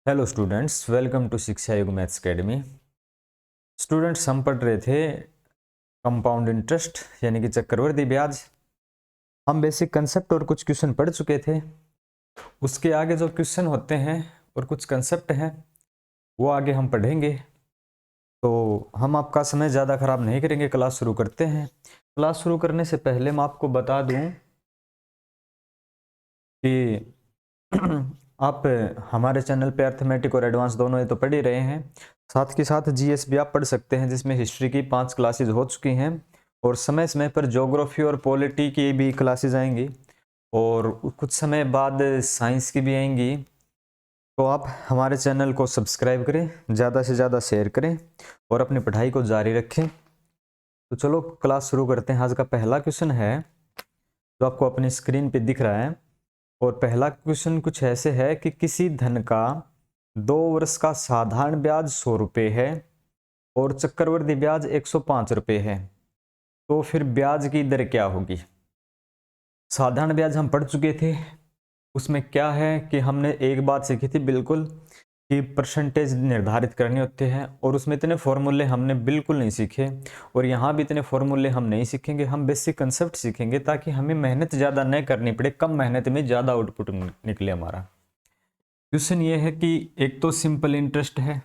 Hello students, welcome to शिक्षा युग maths academy. Students, हम पढ़ रहे थे कंपाउंड इंटरेस्ट यानी कि चक्रवृद्धि ब्याज। हम बेसिक कंसेप्ट और कुछ क्वेश्चन पढ़ चुके थे। उसके आगे जो क्वेश्चन होते हैं और कुछ कंसेप्ट हैं वो आगे हम पढ़ेंगे। तो हम आपका समय ज़्यादा ख़राब नहीं करेंगे, क्लास शुरू करते हैं। क्लास शुरू करने से पहले मैं आपको बता दूं कि आप हमारे चैनल पे अर्थमेटिक और एडवांस दोनों ये तो पढ़ ही रहे हैं। साथ के साथ जीएस भी आप पढ़ सकते हैं, जिसमें हिस्ट्री की 5 क्लासेस हो चुकी हैं और समय समय पर ज्योग्राफी और पॉलिटी की भी क्लासेस आएंगी और कुछ समय बाद साइंस की भी आएंगी। तो आप हमारे चैनल को सब्सक्राइब करें, ज़्यादा से ज़्यादा शेयर करें और अपनी पढ़ाई को जारी रखें। तो चलो क्लास शुरू करते हैं। आज का पहला क्वेश्चन है जो आपको अपनी स्क्रीन पे दिख रहा है। और पहला क्वेश्चन कुछ ऐसे है कि किसी धन का 2 वर्ष का साधारण ब्याज 100 रुपये है और चक्रवृद्धि ब्याज 105 रुपये है, तो फिर ब्याज की दर क्या होगी। साधारण ब्याज हम पढ़ चुके थे। उसमें क्या है कि हमने एक बात सीखी थी बिल्कुल कि परसेंटेज निर्धारित करने होते हैं और उसमें इतने फॉर्मूले हमने बिल्कुल नहीं सीखे और यहाँ भी इतने फॉर्मूले हम नहीं सीखेंगे। हम बेसिक कंसेप्ट सीखेंगे ताकि हमें मेहनत ज़्यादा नहीं करनी पड़े, कम मेहनत में ज़्यादा आउटपुट निकले हमारा। क्वेश्चन ये है कि एक तो सिंपल इंटरेस्ट है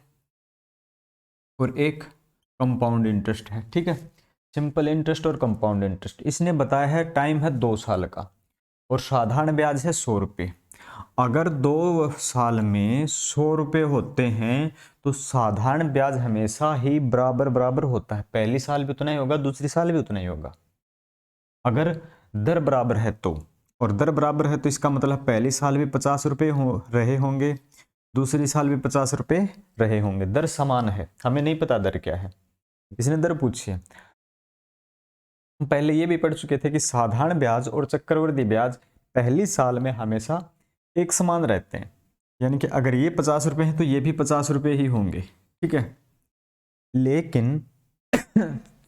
और एक कंपाउंड इंटरेस्ट है। ठीक है, सिंपल इंटरेस्ट और कंपाउंड इंटरेस्ट। इसने बताया है टाइम है 2 साल का और साधारण ब्याज है 100 रुपये। अगर 2 साल में 100 रुपये होते हैं तो साधारण ब्याज हमेशा ही बराबर बराबर होता है। पहली साल भी उतना ही होगा, दूसरी साल भी उतना ही होगा। अगर दर बराबर है तो, और दर बराबर है तो इसका मतलब पहली साल भी 50 रुपये रहे होंगे, दूसरी साल भी 50 रुपये रहे होंगे। दर समान है, हमें नहीं पता दर क्या है, इसने दर पूछी है। हम पहले ये भी पढ़ चुके थे कि साधारण ब्याज और चक्रवृद्धि ब्याज पहली साल में हमेशा एक समान रहते हैं, यानी कि अगर ये 50 रुपये हैं तो ये भी 50 रुपये ही होंगे। ठीक है, लेकिन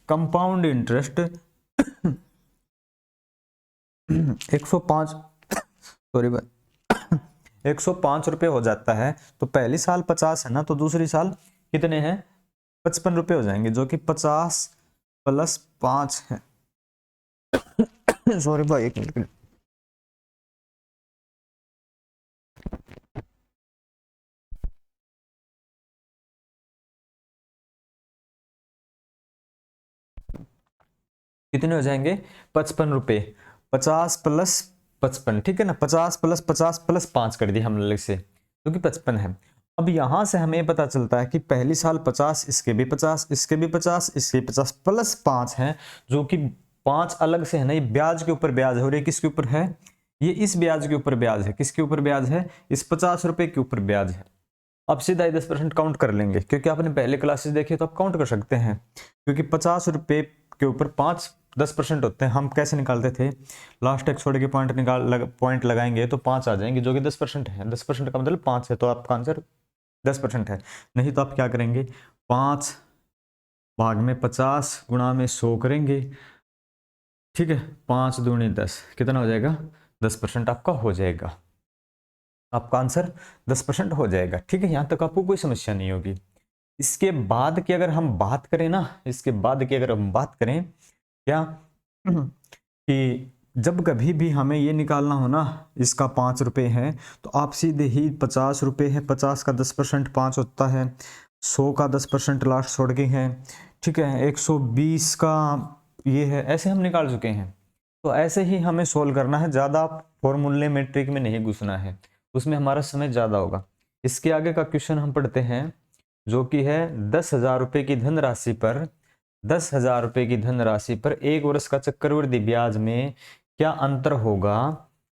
कंपाउंड इंटरेस्ट 105 सॉरी 105 रुपये हो जाता है। तो पहली साल 50 है ना, तो दूसरी साल कितने हैं, 55 रुपये हो जाएंगे, जो कि 50 + 5 है। सॉरी भाई, एक मिनट। कितने हो जाएंगे, 55 रुपये। 50 + 55, ठीक है ना, 50 + 50 + 5 कर दिया हमने अलग से, क्योंकि 55 है। अब यहां से हमें पता चलता है कि पहली साल 50, इसके भी 50, इसके भी 50, इसके 50 + 5 है, जो कि 5 अलग से है ना। ये ब्याज के ऊपर ब्याज है और ये किसके ऊपर है, ये इस ब्याज के ऊपर ब्याज है। किसके ऊपर ब्याज है, इस 50 रुपये के ऊपर ब्याज है। अब सीधा ही 10% काउंट कर लेंगे, क्योंकि आपने पहले क्लासेस देखे तो आप काउंट कर सकते हैं, क्योंकि 50 रुपये के ऊपर 5 10% होते हैं। हम कैसे निकालते थे, लास्ट एक छोड़ के पॉइंट लगाएंगे तो 5 आ जाएंगे, जो कि 10% है। 10% का मतलब 5 है, तो आपका आंसर 10% है। नहीं तो आप क्या करेंगे, 5 भाग में 50 गुणा में 100 करेंगे। ठीक है, 5 दूनी 10, कितना हो जाएगा, 10% आपका हो जाएगा। आपका आंसर 10% हो जाएगा। ठीक है, यहां तक आपको कोई समस्या नहीं होगी। इसके बाद की अगर हम बात करें ना, इसके बाद की अगर हम बात करें क्या कि जब कभी भी हमें ये निकालना हो ना, इसका 5 रुपये है तो आप सीधे ही 50 रुपये है, 50 का 10% 5 होता है, 100 का 10% लास्ट छोड़ के हैं। ठीक है, 120 का ये है, ऐसे हम निकाल चुके हैं। तो ऐसे ही हमें सोल्व करना है, ज़्यादा फॉर्मूले में ट्रिक में नहीं घुसना है, उसमें हमारा समय ज़्यादा होगा। इसके आगे का क्वेश्चन हम पढ़ते हैं, जो कि है 10,000 रुपये की धनराशि पर 10,000 रुपये की धनराशि पर 1 वर्ष का चक्रवृद्धि ब्याज में क्या अंतर होगा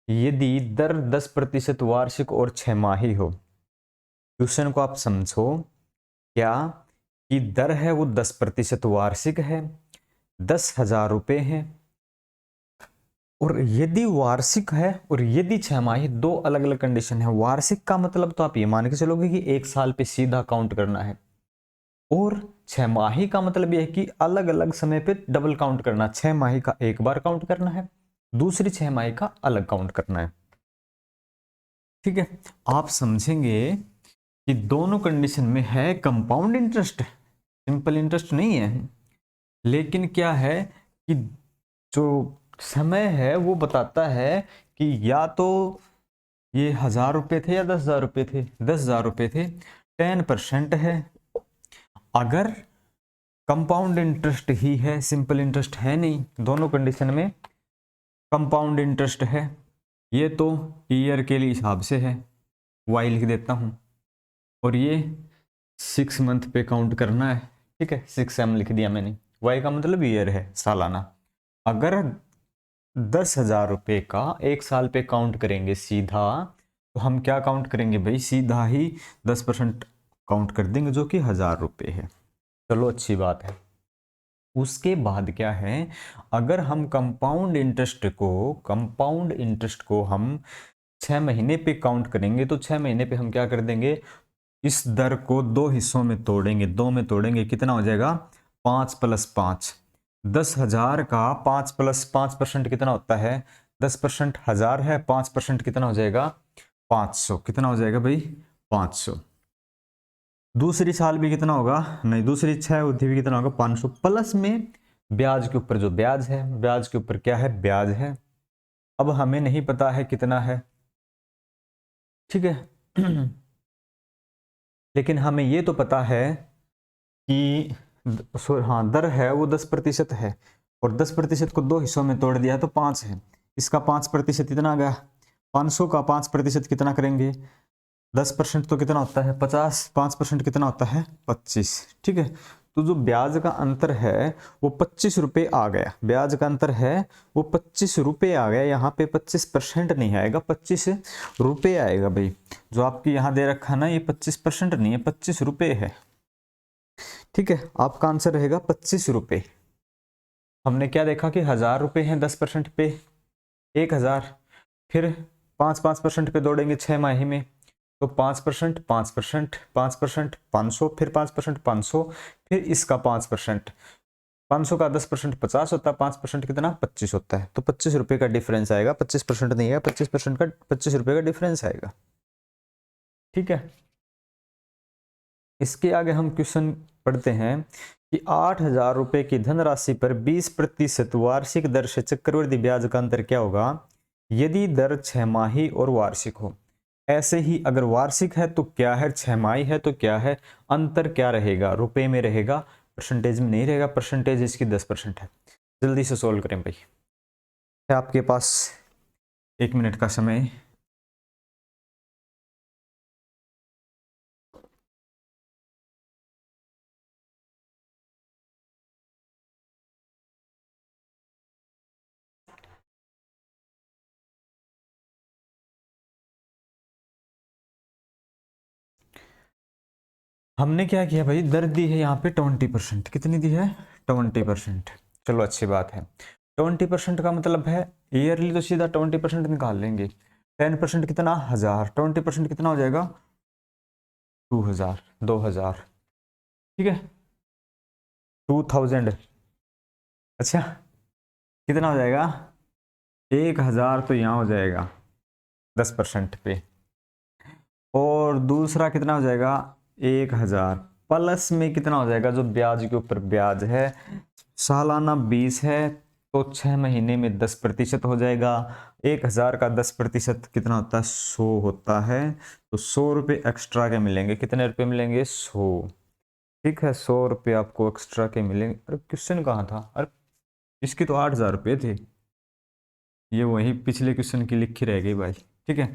यदि दर 10% वार्षिक और 6 हो। क्वेश्चन को आप समझो, क्या कि दर है वो 10% वार्षिक है, 10,000 रुपये है, और यदि वार्षिक है और यदि 6 दो अलग अलग कंडीशन है। वार्षिक का मतलब तो आप ये मान के चलोगे कि 1 साल पे सीधा काउंट करना है, और 6 का मतलब यह है कि अलग अलग समय पे डबल काउंट करना। 6 का एक बार काउंट करना है, दूसरी 6 का अलग काउंट करना है। ठीक है, आप समझेंगे कि दोनों कंडीशन में है कंपाउंड इंटरेस्ट, सिंपल इंटरेस्ट नहीं है, लेकिन क्या है कि जो समय है वो बताता है कि या तो ये 1000 रुपये थे या 10,000 रुपये थे, 10,000 रुपये थे, 10% है। अगर कंपाउंड इंटरेस्ट ही है, सिंपल इंटरेस्ट है नहीं, दोनों कंडीशन में कंपाउंड इंटरेस्ट है, ये तो ईयर के लिए हिसाब से है, वाई लिख देता हूँ, और ये 6 मंथ पे काउंट करना है, ठीक है, 6M लिख दिया मैंने, वाई का मतलब ईयर है, सालाना। अगर 10,000 रुपये का 1 साल पे काउंट करेंगे सीधा, तो हम क्या काउंट करेंगे भाई, सीधा ही 10% काउंट कर देंगे, जो कि 1000 रुपये है। चलो अच्छी बात है। उसके बाद क्या है, अगर हम कंपाउंड इंटरेस्ट को हम 6 महीने पे काउंट करेंगे, तो 6 महीने पे हम क्या कर देंगे, इस दर को 2 हिस्सों में तोड़ेंगे, 2 में तोड़ेंगे, कितना हो जाएगा, 5 + 5। 10,000 का 5 + 5% कितना होता है, 10% 1000 है, 5% कितना हो जाएगा, 500। कितना हो जाएगा भाई, 500। दूसरी साल भी कितना होगा, नहीं, दूसरी 6 अवधि भी कितना होगा, 500, प्लस में ब्याज के ऊपर जो ब्याज है, ब्याज के ऊपर क्या है, ब्याज है। अब हमें नहीं पता है कितना है, ठीक है लेकिन हमें ये तो पता है कि हाँ, दर है वो 10% है, और 10% को 2 हिस्सों में तोड़ दिया तो 5 है। इसका 5% कितना आ गया, 500 का 5% कितना करेंगे, 10% तो कितना होता है 50, 5% कितना होता है 25, ठीक है। तो जो ब्याज का अंतर है वो 25 रुपये आ गया, ब्याज का अंतर है वो 25 रुपये आ गया। यहाँ पे 25% नहीं आएगा, 25 रुपये आएगा भाई। जो आपकी यहाँ दे रखा है ना, ये 25% नहीं है, 25 रुपये है, ठीक है। आपका आंसर रहेगा 25 रुपये। हमने क्या देखा कि 1000 रुपये हैं 10% पे 1000, फिर 5% पे दौड़ेंगे 6 माही में, तो 5%, 5%, 5%, 500, फिर 5%, 500, फिर इसका 5%, 500 का 10% 50 होता है, 5% कितना 25 होता है, तो 25 रुपये का डिफरेंस आएगा, 25% नहीं है, 25% का 25 रुपये का डिफरेंस आएगा, ठीक है। इसके आगे हम क्वेश्चन पढ़ते हैं कि 8,000 रुपये की धनराशि पर 20% वार्षिक दर से चक्रवृद्धि ब्याज का अंतर क्या होगा यदि दर 6 माही और वार्षिक हो। ऐसे ही अगर वार्षिक है तो क्या है, 6 माही है तो क्या है, अंतर क्या रहेगा, रुपए में रहेगा, परसेंटेज में नहीं रहेगा। परसेंटेज इसकी 10% है। जल्दी से सोल्व करें भाई, आपके पास 1 मिनट का समय। हमने क्या किया भाई, दर दी है यहाँ पे 20%, कितनी दी है 20%। चलो अच्छी बात है। 20% का मतलब है ईयरली, तो सीधा 20% निकाल लेंगे। 10% कितना 1000, 20% कितना हो जाएगा 2000, 2000, ठीक है 2000। अच्छा कितना हो जाएगा 1000, तो यहाँ हो जाएगा 10% पे, और दूसरा कितना हो जाएगा 1000, प्लस में कितना हो जाएगा जो ब्याज के ऊपर ब्याज है, सालाना 20 है, तो 6 महीने में 10% हो जाएगा। 1000 का 10% कितना होता है 100 होता है, तो 100 रुपये एक्स्ट्रा के मिलेंगे। कितने रुपए मिलेंगे 100, ठीक है 100 रुपये आपको एक्स्ट्रा के मिलेंगे। अरे क्वेश्चन कहाँ था, अरे इसकी तो 8,000 रुपये थे, ये वही पिछले क्वेश्चन की लिखी रह गई भाई, ठीक है।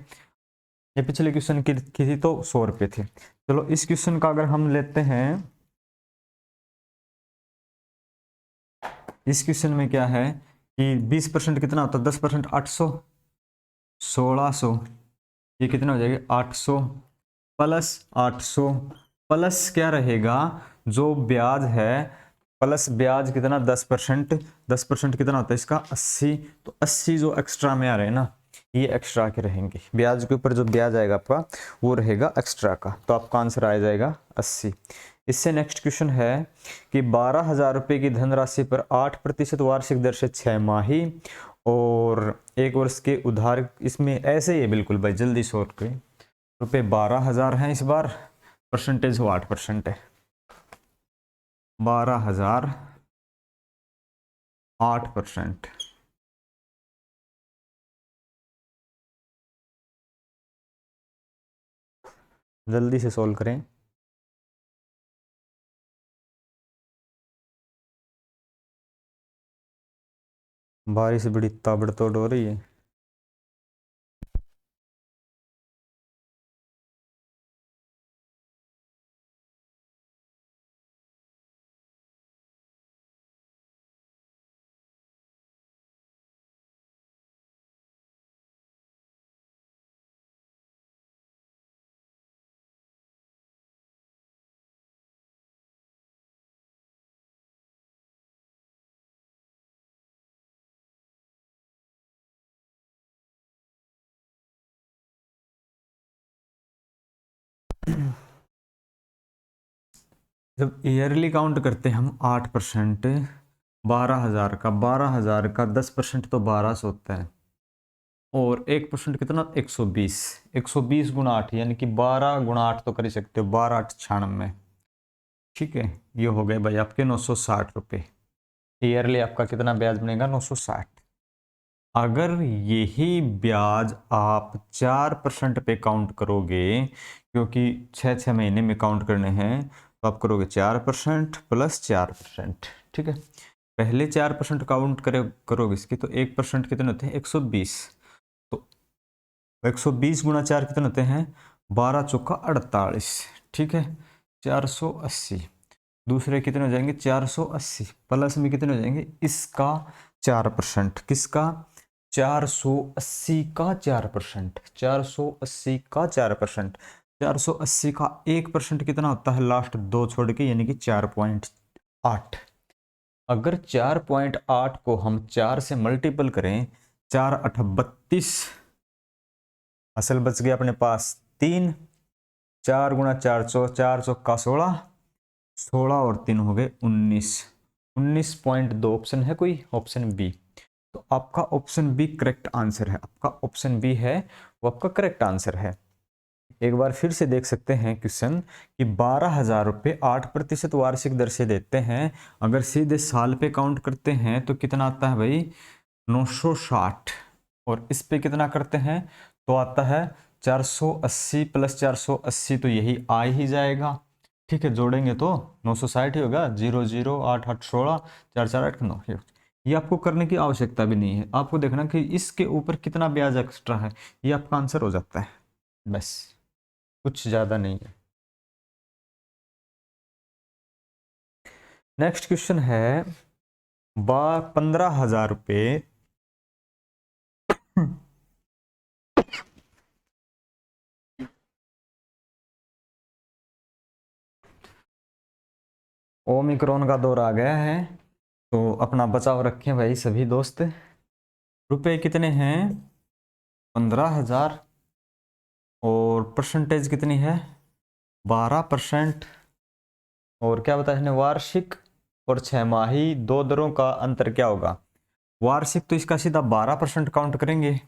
ये पिछले क्वेश्चन की थी तो 100 रुपये थे। चलो इस क्वेश्चन का अगर हम लेते हैं, इस क्वेश्चन में क्या है कि 20% कितना होता है 10%, 800, 1600, ये कितना हो जाएगा 800, प्लस 800, प्लस क्या रहेगा जो ब्याज है, प्लस ब्याज कितना 10%, 10% कितना होता है इसका 80, तो 80 जो एक्स्ट्रा में आ रहे हैं ना, ये एक्स्ट्रा के रहेंगे। ब्याज के ऊपर जो ब्याज आएगा आपका वो रहेगा एक्स्ट्रा का, तो आपका आंसर आ जाएगा 80। इससे नेक्स्ट क्वेश्चन है कि 12,000 रुपये की धनराशि पर 8% वार्षिक दर से 6 माही और 1 वर्ष के उधार, इसमें ऐसे ही है बिल्कुल भाई, जल्दी सोच के रुपये 12,000 हैं इस बार, परसेंटेज हो 8% है। 12,000 8%। जल्दी से सोल्व करें। बारिश बड़ी ताबड़तोड़ हो रही है। जब ईयरली काउंट करते हैं हम 8%, 12,000 का 10% तो 1200 होता है, और 1% कितना 120। 120 गुणा 8 यानी कि 12 गुणा 8 तो कर ही सकते हो, 12 8 96। ठीक है, ये हो गए भाई आपके 960 रुपये। ईयरली आपका कितना ब्याज बनेगा 960। अगर यही ब्याज आप 4% पे काउंट करोगे, क्योंकि 6 महीने में काउंट करने हैं, तो आप करोगे 4% प्लस 4%। ठीक है, पहले 4% काउंट करोगे इसकी, तो 1% कितने होते हैं 120। तो 120 गुणा 4 कितने होते हैं 12 चौका 48। ठीक है, 480। दूसरे कितने हो जाएंगे 480, प्लस में कितने हो जाएंगे इसका 4%। किसका 480 का 4%। 480 का 4%। 480 का 1% कितना होता है लास्ट दो छोड़ के, यानी कि 4.8। अगर 4.8 को हम 4 से मल्टीपल करें, 4 8 32, असल बच गया अपने पास 3। 4 गुणा 4 4 चौका 16, 16 और 3 हो गए 19। 19.2 ऑप्शन है कोई, ऑप्शन बी। तो आपका ऑप्शन बी करेक्ट आंसर है। आपका ऑप्शन बी है वो आपका करेक्ट आंसर है। एक बार फिर से देख सकते हैं क्वेश्चन कि 12,000 रुपये 8% वार्षिक दर से देते हैं। अगर सीधे साल पे काउंट करते हैं तो कितना आता है भाई 960, और इस पे कितना करते हैं तो आता है 480 प्लस 480, तो यही आ ही जाएगा। ठीक है, जोड़ेंगे तो 960 ही होगा। 0 0 8 8 16 4 4 8 9। ये आपको करने की आवश्यकता भी नहीं है, आपको देखना कि इसके ऊपर कितना ब्याज एक्स्ट्रा है, ये आपका आंसर हो जाता है, बस कुछ ज़्यादा नहीं है। नेक्स्ट क्वेश्चन है 15,000 रुपये ओमिक्रॉन का दौर आ गया है, तो अपना बचाव रखें भाई सभी दोस्त। रुपए कितने हैं 15,000, और परसेंटेज कितनी है 12%। और क्या बताया इसने वार्षिक और 6 माही दो दरों का अंतर क्या होगा। वार्षिक तो इसका सीधा 12% काउंट करेंगे।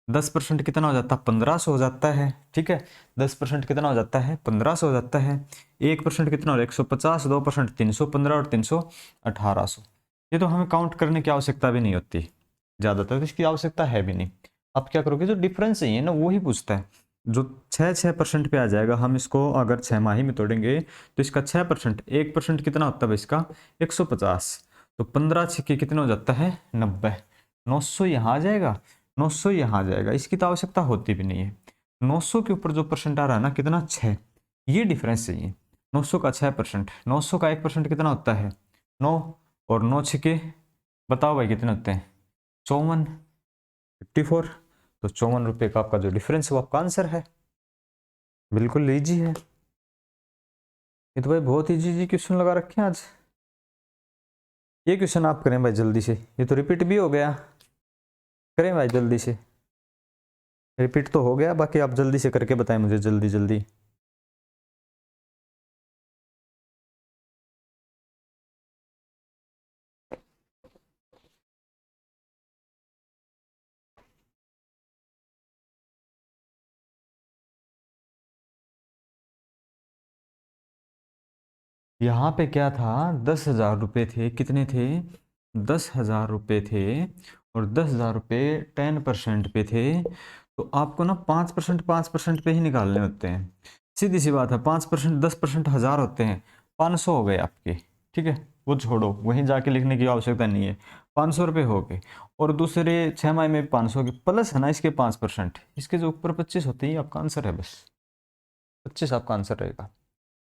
10% कितना हो जाता है 1500 हो जाता है। ठीक है, 10% कितना हो जाता है 1500 हो जाता है। 1% कितना हो 150, 2% 315 और 300 1800। ये तो हमें काउंट करने की आवश्यकता भी नहीं होती, ज़्यादातर तो इसकी आवश्यकता है भी नहीं। आप क्या करोगे, जो डिफरेंस है ना वो ही पूछता है। जो 6% पे आ जाएगा, हम इसको अगर 6 माही में तोड़ेंगे तो इसका 6%, 1% कितना होता है इसका 150। तो 15 छक्के कितना हो जाता है 90। 900 यहाँ आ जाएगा, 900 यहाँ आ जाएगा, इसकी तो आवश्यकता होती भी नहीं है। 900 के ऊपर जो परसेंट आ रहा है ना कितना 6, ये डिफरेंस चाहिए। 900 का 6%, 900 का 1% कितना होता है 9, और 9 छक्के बताओ भाई कितने होते हैं 54, 54। तो 54 रुपये का आपका जो डिफरेंस है वो आपका आंसर है। बिल्कुल इजी है ये तो भाई, बहुत इजी इजी क्वेश्चन लगा रखे हैं आज। ये क्वेश्चन आप करें भाई जल्दी से, ये तो रिपीट भी हो गया, करें भाई जल्दी से। रिपीट तो हो गया, बाकी आप जल्दी से करके बताएं मुझे जल्दी जल्दी। यहाँ पे क्या था, 10,000 रुपये थे, कितने थे, 10,000 रुपये थे, और 10,000 रुपये 10% पे थे, तो आपको ना 5% पे ही निकालने होते हैं। सीधी सी बात है, 5%, 10%, 1,000 होते हैं, 500 हो गए आपके, ठीक है, वो छोड़ो, वहीं जाके लिखने की आवश्यकता नहीं है, 500 रुपये हो गए, और दूसरे 6 माह में 500 के प्लस है ना इसके 5%, इसके जो ऊपर 25 होते हैं, आपका आंसर है, बस 25 आपका आंसर रहेगा।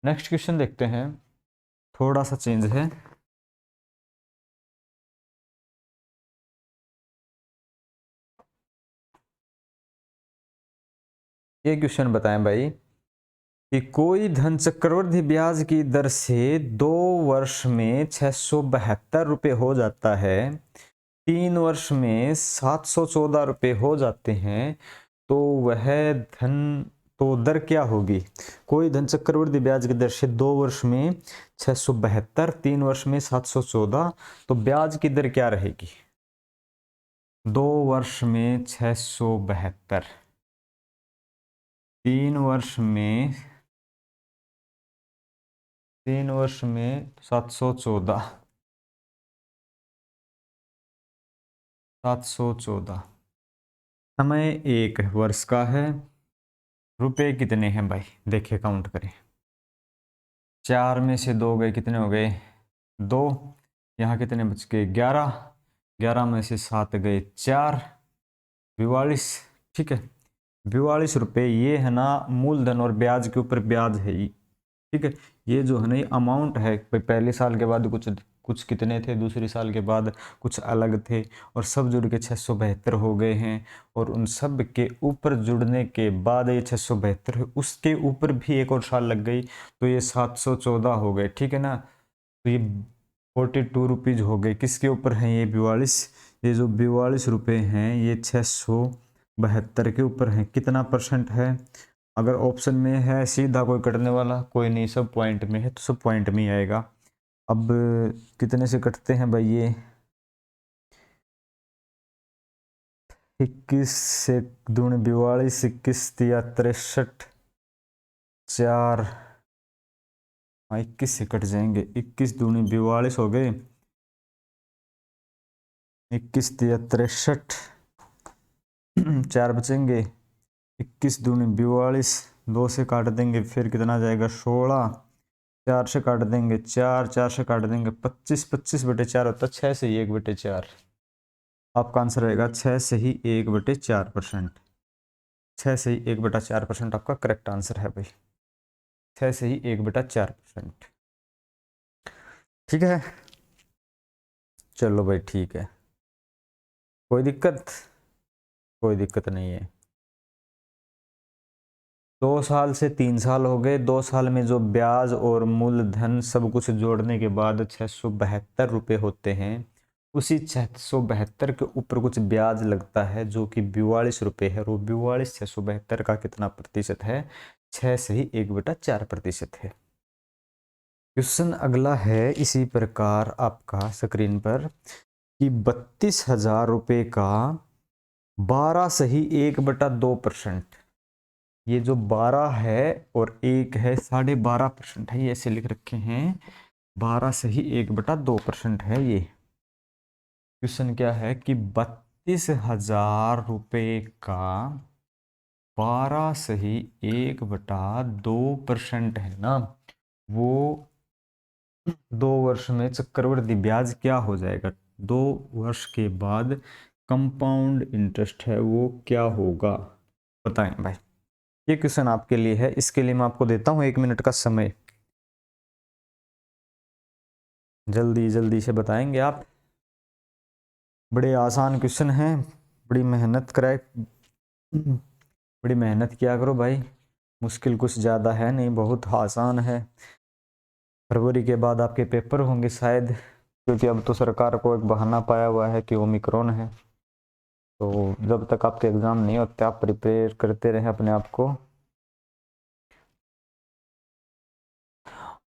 नेक्स्ट क्वेश्चन देखते हैं, थोड़ा सा चेंज है। ये क्वेश्चन बताएं भाई कि कोई धन चक्रवृद्धि ब्याज की दर से 2 वर्ष में 672 रुपये हो जाता है, 3 वर्ष में 714 रुपये हो जाते हैं, तो वह धन, तो दर क्या होगी। कोई धन चक्रवृद्धि ब्याज की दर से 2 वर्ष में 672, 3 वर्ष में 714, तो ब्याज की दर क्या रहेगी। 2 वर्ष में 672, 3 वर्ष में 714, 714, समय 1 वर्ष का है, रुपए कितने हैं भाई, देखिए काउंट करें, 4 में से 2 गए, कितने हो गए 2, यहाँ कितने बच गए 11, 11 में से 7 गए 4, 42, ठीक है, 42 रुपये, ये है ना मूलधन और ब्याज के ऊपर ब्याज है ये, ठीक है, ये जो है ना ये अमाउंट है, पहले साल के बाद कुछ कुछ कितने थे, दूसरे साल के बाद कुछ अलग थे, और सब जुड़ के 672 हो गए हैं, और उन सब के ऊपर जुड़ने के बाद ये 672 है, उसके ऊपर भी एक और साल लग गई, तो ये 714 हो गए, ठीक है ना। तो ये 42 रुपीज़ हो गए, किसके ऊपर हैं ये 42, ये जो 42 रुपये हैं ये 672 के ऊपर हैं, कितना परसेंट है। अगर ऑप्शन में है सीधा कोई कटने वाला कोई नहीं, सब पॉइंट में है तो सब पॉइंट में ही आएगा। अब कितने से कटते हैं भाई ये, 21 से दूनी 42, 21 तिया 63, 4, हाँ 21 से कट जाएंगे, 21 दूनी 42 हो गए, 21 तिया 63, 4 बचेंगे, 21 दूनी 42, 2 से काट देंगे फिर कितना जाएगा 16, 4 से काट देंगे 4, 4 से काट देंगे 25, 25/4 होता है, 6 से 1/4, आपका आंसर रहेगा 6 से ही 1/4%, 6 से ही 1/4% आपका करेक्ट आंसर है भाई, 6 से ही 1/4%, ठीक है। चलो भाई ठीक है, कोई दिक्कत, कोई दिक्कत नहीं है। 2 साल से 3 साल हो गए, 2 साल में जो ब्याज और मूलधन सब कुछ जोड़ने के बाद 672 रुपये होते हैं, उसी 672 के ऊपर कुछ ब्याज लगता है जो कि 42 रुपये है, और वो 42 672 का कितना प्रतिशत है, 6 से ही 1/4% है। क्वेश्चन अगला है इसी प्रकार आपका स्क्रीन पर कि 32,000 रुपये का 12 से ही 1/2%, ये जो 12 है और 1 है 12.5% है, ये ऐसे लिख रखे हैं, 12 से ही 1/2% है ये। क्वेश्चन क्या है कि 32,000 रुपये का 12 से ही 1/2% है ना, वो 2 वर्ष में चक्रवृद्धि ब्याज क्या हो जाएगा, 2 वर्ष के बाद कंपाउंड इंटरेस्ट है वो क्या होगा, बताएं भाई। ये क्वेश्चन आपके लिए है, इसके लिए मैं आपको देता हूं 1 मिनट का समय, जल्दी जल्दी से बताएंगे आप। बड़े आसान क्वेश्चन हैं, बड़ी मेहनत कराए, बड़ी मेहनत किया करो भाई, मुश्किल कुछ ज़्यादा है नहीं, बहुत आसान है। फरवरी के बाद आपके पेपर होंगे शायद, क्योंकि अब तो सरकार को एक बहाना पाया हुआ है कि ओमिक्रॉन है, तो जब तक आपके एग्ज़ाम नहीं होते आप प्रिपेयर करते रहें अपने आप को।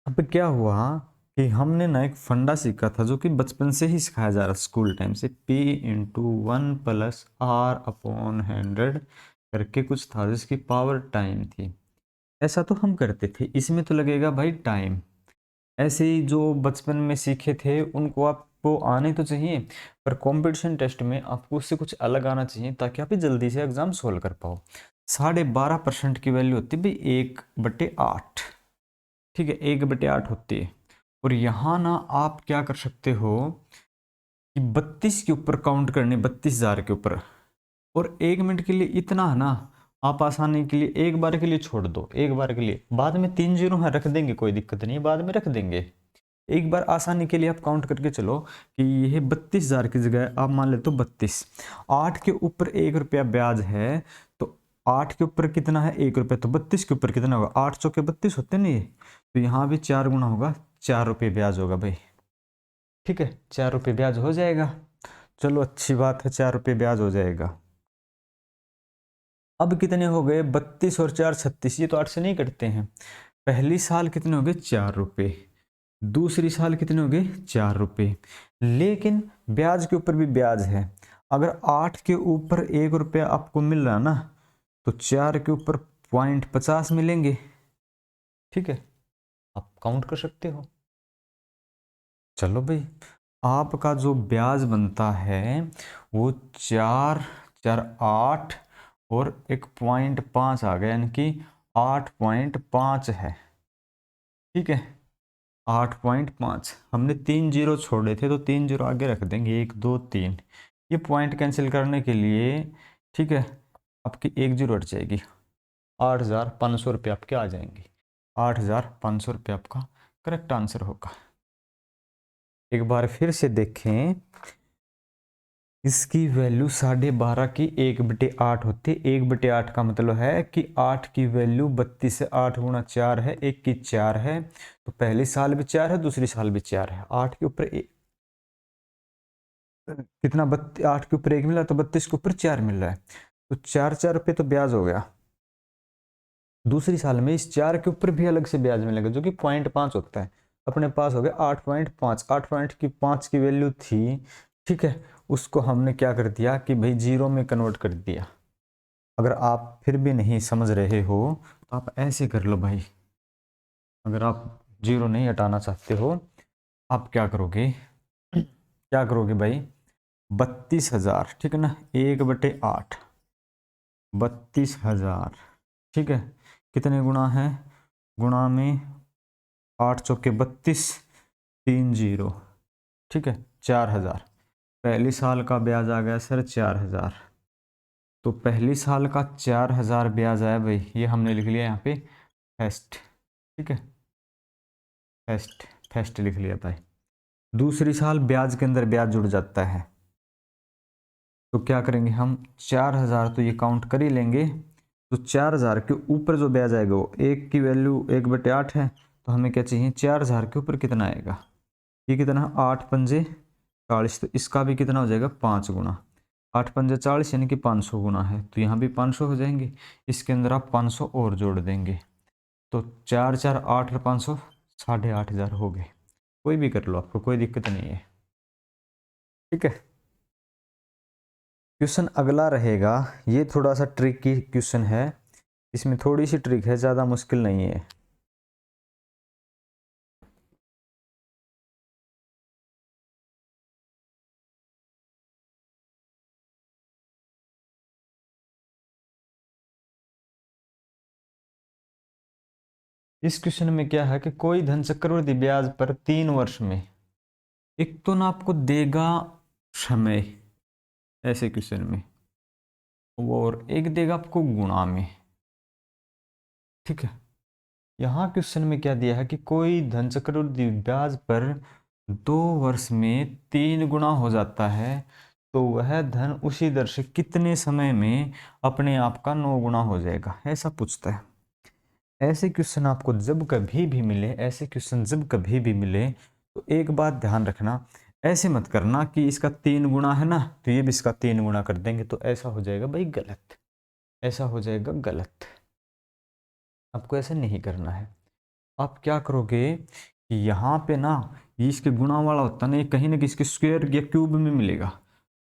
अब क्या हुआ कि हमने ना एक फंडा सीखा था जो कि बचपन से ही सिखाया जा रहा स्कूल टाइम से, P × 1 + R/100 करके कुछ था जिसकी पावर टाइम थी, ऐसा तो हम करते थे, इसमें तो लगेगा भाई टाइम, ऐसे ही जो बचपन में सीखे थे उनको आपको आने तो चाहिए, पर कंपटीशन टेस्ट में आपको उससे कुछ अलग आना चाहिए ताकि आप जल्दी से एग्जाम सोल्व कर पाओ। 12.5% की वैल्यू होती है भाई 1/8, ठीक है, 1/8 होती है। और यहाँ ना आप क्या कर सकते हो कि 32 के ऊपर काउंट करने, 32,000 के ऊपर, और 1 मिनट के लिए इतना है ना, आप आसानी के लिए एक बार के लिए छोड़ दो, एक बार के लिए, बाद में 3 जीरो है रख देंगे, कोई दिक्कत नहीं है, बाद में रख देंगे। एक बार आसानी के लिए आप काउंट करके चलो कि यह 32,000 की जगह आप मान लेते हो 32, 8 के ऊपर 1 रुपया ब्याज है, तो 8 के ऊपर कितना है 1 रुपया, तो 32 के ऊपर कितना होगा, 8 चौके 32 होते नहीं है, तो यहाँ भी 4 गुना होगा, 4 रुपये ब्याज होगा भाई, ठीक है, 4 रुपये ब्याज हो जाएगा। चलो अच्छी बात है, 4 रुपये ब्याज हो जाएगा। अब कितने हो गए, 32 और 4 36, ये तो 8 से नहीं कटते हैं। पहली साल कितने हो गए, 4 रुपये, दूसरी साल कितने हो गए, 4 रुपये, लेकिन ब्याज के ऊपर भी ब्याज है। अगर 8 के ऊपर 1 रुपया आपको मिल रहा ना, तो 4 के ऊपर 0.50 मिलेंगे, ठीक है, आप काउंट कर सकते हो। चलो भाई, आपका जो ब्याज बनता है वो 4 4 8 और 1.5 आ गया, यानी कि 8.5 है, ठीक है, 8.5। हमने 3 जीरो छोड़े थे तो 3 जीरो आगे रख देंगे, 1 2 3, ये पॉइंट कैंसिल करने के लिए, ठीक है, आपकी 1 जीरो हट जाएगी, 8,500 रुपये आपके आ जाएंगे, 8,500 रुपये आपका करेक्ट आंसर होगा। एक बार फिर से देखें, इसकी वैल्यू 12.5 की 1/8 होती है। 1/8 का मतलब है कि 8 की वैल्यू 32 से 8 गुणा 4 है, 1 की 4 है, तो पहली साल भी 4 है, दूसरी साल भी 4 है। 8 के ऊपर कितना, 8 के ऊपर 1 मिला, तो 32 के ऊपर 4 मिल रहा है, तो 4 रुपये तो ब्याज हो गया। दूसरी साल में इस 4 के ऊपर भी अलग से ब्याज मिलेगा, जो कि 0.5 होता है। अपने पास हो गया 8.5, 8.5 की वैल्यू थी, ठीक है, उसको हमने क्या कर दिया कि भाई जीरो में कन्वर्ट कर दिया। अगर आप फिर भी नहीं समझ रहे हो तो आप ऐसे कर लो भाई, अगर आप जीरो नहीं हटाना चाहते हो, आप क्या करोगे, क्या करोगे भाई, 32,000, ठीक है ना, 1/8, 32,000, ठीक है, कितने गुना है, गुणा में 8 चौके 32, 3 जीरो, ठीक है, 4,000। पहली साल का ब्याज आ गया सर 4,000, तो पहली साल का 4,000 ब्याज आया भाई, ये हमने लिख लिया यहाँ पे फर्स्ट, ठीक है, फर्स्ट फर्स्ट लिख लिया भाई। दूसरी साल ब्याज के अंदर ब्याज जुड़ जाता है, तो क्या करेंगे हम, 4,000 तो ये काउंट कर ही लेंगे, तो 4,000 के ऊपर जो ब्याज आएगा वो 1 की वैल्यू 1/8 है, तो हमें क्या चाहिए, 4,000 के ऊपर कितना आएगा, ये कितना, 8 पंजे 40, तो इसका भी कितना हो जाएगा, 5 गुना, 8 पंजे 40 यानी कि 500 गुना है, तो यहाँ भी 500 हो जाएंगे, इसके अंदर आप 500 और जोड़ देंगे, तो 4 4 8 और 500 8,500 हो गए। कोई भी कर लो, आपको कोई दिक्कत नहीं है, ठीक है। क्वेश्चन अगला रहेगा, ये थोड़ा सा ट्रिकी क्वेश्चन है, इसमें थोड़ी सी ट्रिक है, ज़्यादा मुश्किल नहीं है। इस क्वेश्चन में क्या है कि कोई धन चक्रवृद्धि ब्याज पर 3 वर्ष में, एक तो ना आपको देगा समय ऐसे क्वेश्चन में, और एक देगा आपको गुणा में, ठीक है। यहाँ क्वेश्चन में क्या दिया है कि कोई धन चक्रवृद्धि ब्याज पर 2 वर्ष में 3 गुना हो जाता है, तो वह धन उसी दर से कितने समय में अपने आप का 9 गुना हो जाएगा, ऐसा पूछता है। ऐसे क्वेश्चन आपको जब कभी भी मिले, ऐसे क्वेश्चन जब कभी भी मिले, तो एक बात ध्यान रखना, ऐसे मत करना कि इसका 3 गुना है ना, तो ये भी इसका 3 गुना कर देंगे, तो ऐसा हो जाएगा भाई गलत, ऐसा हो जाएगा गलत, आपको ऐसा नहीं करना है। आप क्या करोगे कि यहाँ पे ना, ये इसके गुणा वाला होता है ना, ये कहीं ना कहीं इसके स्क्वायर या क्यूब में मिलेगा,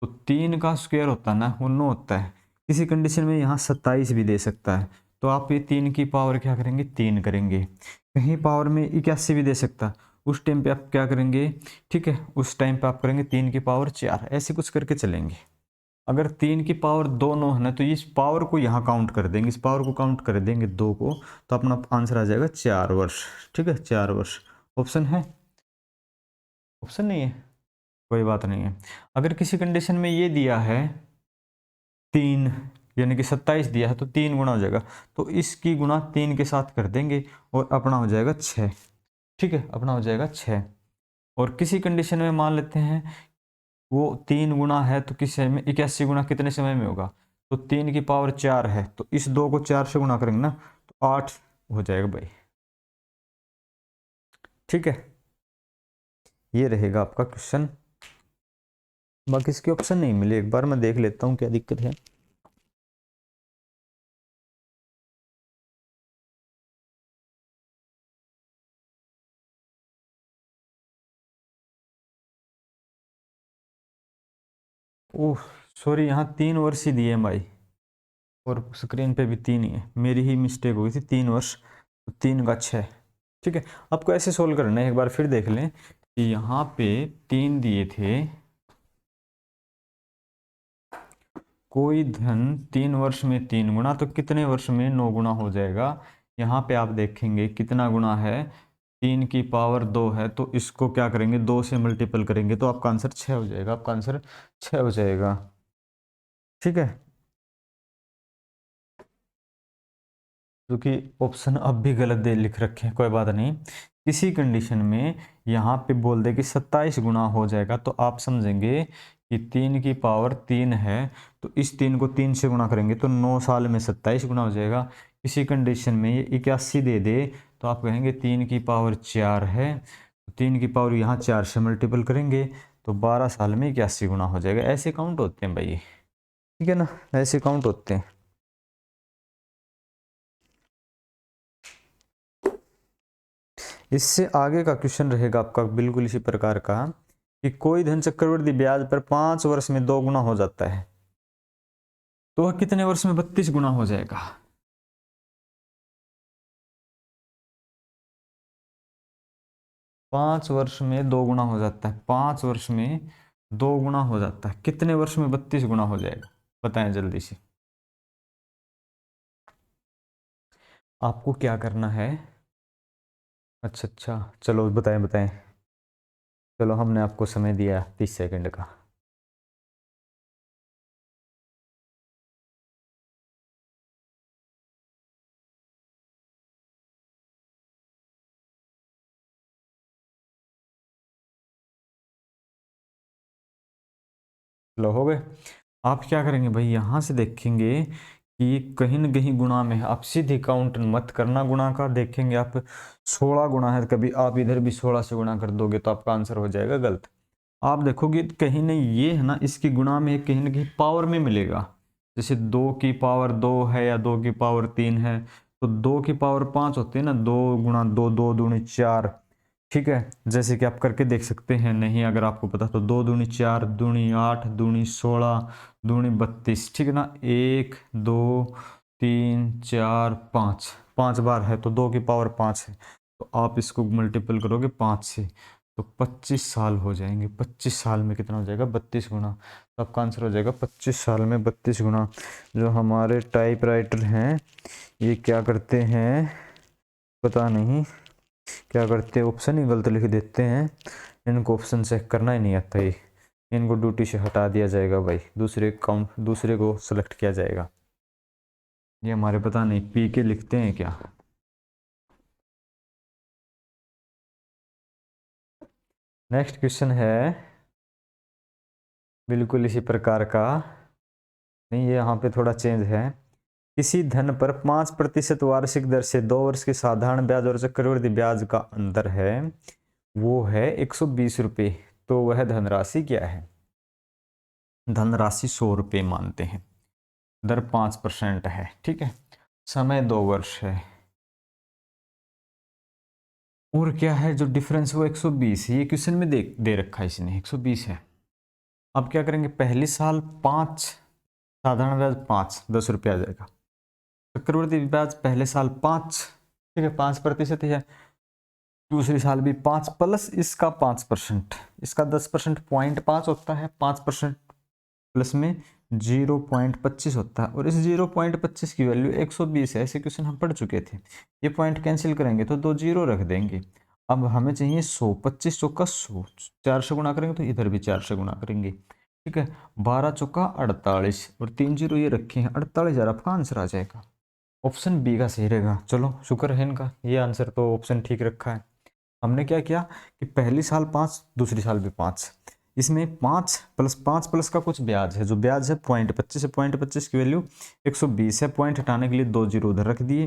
तो 3 का स्क्वायर होता है ना वो 9 होता है, किसी कंडीशन में यहाँ 27 भी दे सकता है, तो आप ये 3 की पावर क्या करेंगे, 3 करेंगे, कहीं पावर में 81 भी दे सकता है, उस टाइम पे आप क्या करेंगे, ठीक है, उस टाइम पे आप करेंगे 3 की पावर 4, ऐसे कुछ करके चलेंगे। अगर 3 की पावर 2 9 है ना, तो इस पावर को यहाँ काउंट कर देंगे, इस पावर को काउंट कर देंगे 2 को, तो अपना आंसर आ जाएगा 4 वर्ष। ठीक है, 4 वर्ष। ऑप्शन है? ऑप्शन नहीं है, कोई बात नहीं है। अगर किसी कंडीशन में ये दिया है 3 यानी कि 27 दिया है, तो 3 गुना हो जाएगा, तो इसकी गुना 3 के साथ कर देंगे और अपना हो जाएगा 6। ठीक है, अपना हो जाएगा 6। और किसी कंडीशन में मान लेते हैं वो 3 गुना है, तो किस समय में 81 गुना कितने समय में होगा, तो 3 की पावर 4 है, तो इस 2 को 4 से गुना करेंगे ना, तो 8 हो जाएगा भाई। ठीक है, ये रहेगा आपका क्वेश्चन। बाकी इसके ऑप्शन नहीं मिले, एक बार मैं देख लेता हूँ क्या दिक्कत है। ओह सॉरी, यहाँ 3 वर्ष ही दिए हैं भाई, और स्क्रीन पे भी 3 ही है, मेरी ही मिस्टेक हो गई थी। 3 वर्ष, तो 3 का 6। ठीक है, आपको ऐसे सोल्व करना है, एक बार फिर देख लें कि यहाँ पे 3 दिए थे, कोई धन 3 वर्ष में 3 गुना, तो कितने वर्ष में 9 गुना हो जाएगा। यहाँ पे आप देखेंगे कितना गुना है, 3 की पावर 2 है, तो इसको क्या करेंगे, 2 से मल्टीपल करेंगे, तो आपका आंसर 6 हो जाएगा, आपका आंसर 6 हो जाएगा। ठीक है, क्योंकि ऑप्शन अब भी गलत दे लिख रखे हैं, कोई बात नहीं। किसी कंडीशन में यहाँ पे बोल दे कि 27 गुना हो जाएगा, तो आप समझेंगे कि 3 की पावर 3 है, तो इस 3 को 3 से गुना करेंगे तो 9 साल में 27 गुना हो जाएगा। किसी कंडीशन में ये 81 दे दे, तो आप कहेंगे 3 की पावर 4 है, तो 3 की पावर यहाँ 4 से मल्टीपल करेंगे, तो 12 साल में 81 गुना हो जाएगा। ऐसे काउंट होते हैं भाई, ठीक है ना, ऐसे काउंट होते हैं। इससे आगे का क्वेश्चन रहेगा आपका बिल्कुल इसी प्रकार का, कि कोई धन चक्रवृद्धि ब्याज पर 5 वर्ष में 2 गुना हो जाता है, तो वह कितने वर्ष में 32 गुना हो जाएगा। 5 वर्ष में 2 गुना हो जाता है, 5 वर्ष में 2 गुना हो जाता है, कितने वर्ष में 32 गुना हो जाएगा, बताएं जल्दी से। आपको क्या करना है, अच्छा अच्छा, चलो बताएं बताएं। चलो, हमने आपको समय दिया 30 सेकंड का। चलो, हो गए। आप क्या करेंगे भाई, यहाँ से देखेंगे कि कहीं न कहीं गुणा में है, आप सीधे काउंट मत करना गुणा का, देखेंगे आप 16 गुणा है, कभी आप इधर भी 16 से गुणा कर दोगे तो आपका आंसर हो जाएगा गलत। आप देखोगे कहीं नहीं, ये है ना, इसकी गुणा में कहीं ना कहीं पावर में मिलेगा, जैसे 2 की पावर 2 है या 2 की पावर 3 है, तो 2 की पावर 5 होती है ना, 2 गुणा 2, 2 दूनी 4। ठीक है, जैसे कि आप करके देख सकते हैं, नहीं अगर आपको पता तो 2 दूनी 4, दूनी 8, दूनी 16, दूनी 32। ठीक है ना, 1 2 3 4 5, 5 बार है, तो 2 की पावर 5 है, तो आप इसको मल्टीपल करोगे 5 से, तो 25 साल हो जाएंगे। 25 साल में कितना हो जाएगा, 32 गुना, तो आपका आंसर हो जाएगा 25 साल में 32 गुना। जो हमारे टाइपराइटर हैं ये क्या करते हैं पता नहीं, क्या करते हैं, ऑप्शन ही गलत लिख देते हैं। इनको ऑप्शन चेक करना ही नहीं आता, ही इनको ड्यूटी से हटा दिया जाएगा भाई, दूसरे को सेलेक्ट किया जाएगा। ये हमारे पता नहीं पी के लिखते हैं क्या। नेक्स्ट क्वेश्चन है बिल्कुल इसी प्रकार का, नहीं ये यहाँ पे थोड़ा चेंज है। किसी धन पर 5% वार्षिक दर से 2 वर्ष के साधारण ब्याज और चक्रवृद्धि ब्याज का अंतर है, वो है 120 रुपये, तो वह धनराशि क्या है। धनराशि 100 रुपये मानते हैं, दर 5% है, ठीक है, समय 2 वर्ष है, और क्या है जो डिफरेंस वो 120 है। ये क्वेश्चन में दे रखा है इसने 120 है। अब क्या करेंगे, पहले साल 5, साधारण ब्याज 5, 10 रुपये आ जाएगा। चक्रवृद्धि ब्याज पहले साल 5, ठीक है, 5% है, दूसरी साल भी 5 प्लस इसका 5%, इसका 10% 0.5 होता है, 5% प्लस में 0.25 होता है, और इस 0.25 की वैल्यू 120 है। ऐसे क्वेश्चन हम पढ़ चुके थे। ये पॉइंट कैंसिल करेंगे तो 2 जीरो रख देंगे। अब हमें चाहिए 100, 25 चौका 100, 4 से गुणा करेंगे तो इधर भी 4 से गुणा करेंगे, ठीक है। 12 चौका 48 और 3 जीरो ये रखे हैं, 48,000 आपका आंसर आ जाएगा। ऑप्शन बी का सही रहेगा। चलो शुक्र है इनका, ये आंसर तो ऑप्शन ठीक रखा है। हमने क्या किया कि पहली साल 5, दूसरी साल भी 5, इसमें 5 प्लस का कुछ ब्याज है, जो ब्याज है 0.25 है, 0.25 की वैल्यू 120 है। पॉइंट हटाने के लिए 2 जीरो उधर रख दिए,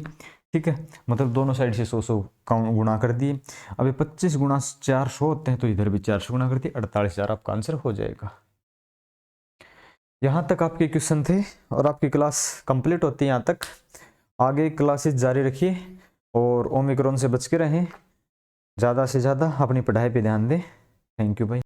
ठीक है, मतलब दोनों साइड से 100 गुणा कर दिए। अब 25 गुणा 400 होते हैं, तो इधर भी 400 गुणा कर दिए, 48,000 आपका आंसर हो जाएगा। यहाँ तक आपके क्वेश्चन थे और आपकी क्लास कंप्लीट होती है यहाँ तक। आगे क्लासेस जारी रखिए और ओमिक्रॉन से बच के रहें। ज़्यादा से ज़्यादा अपनी पढ़ाई पे ध्यान दें। थैंक यू भाई।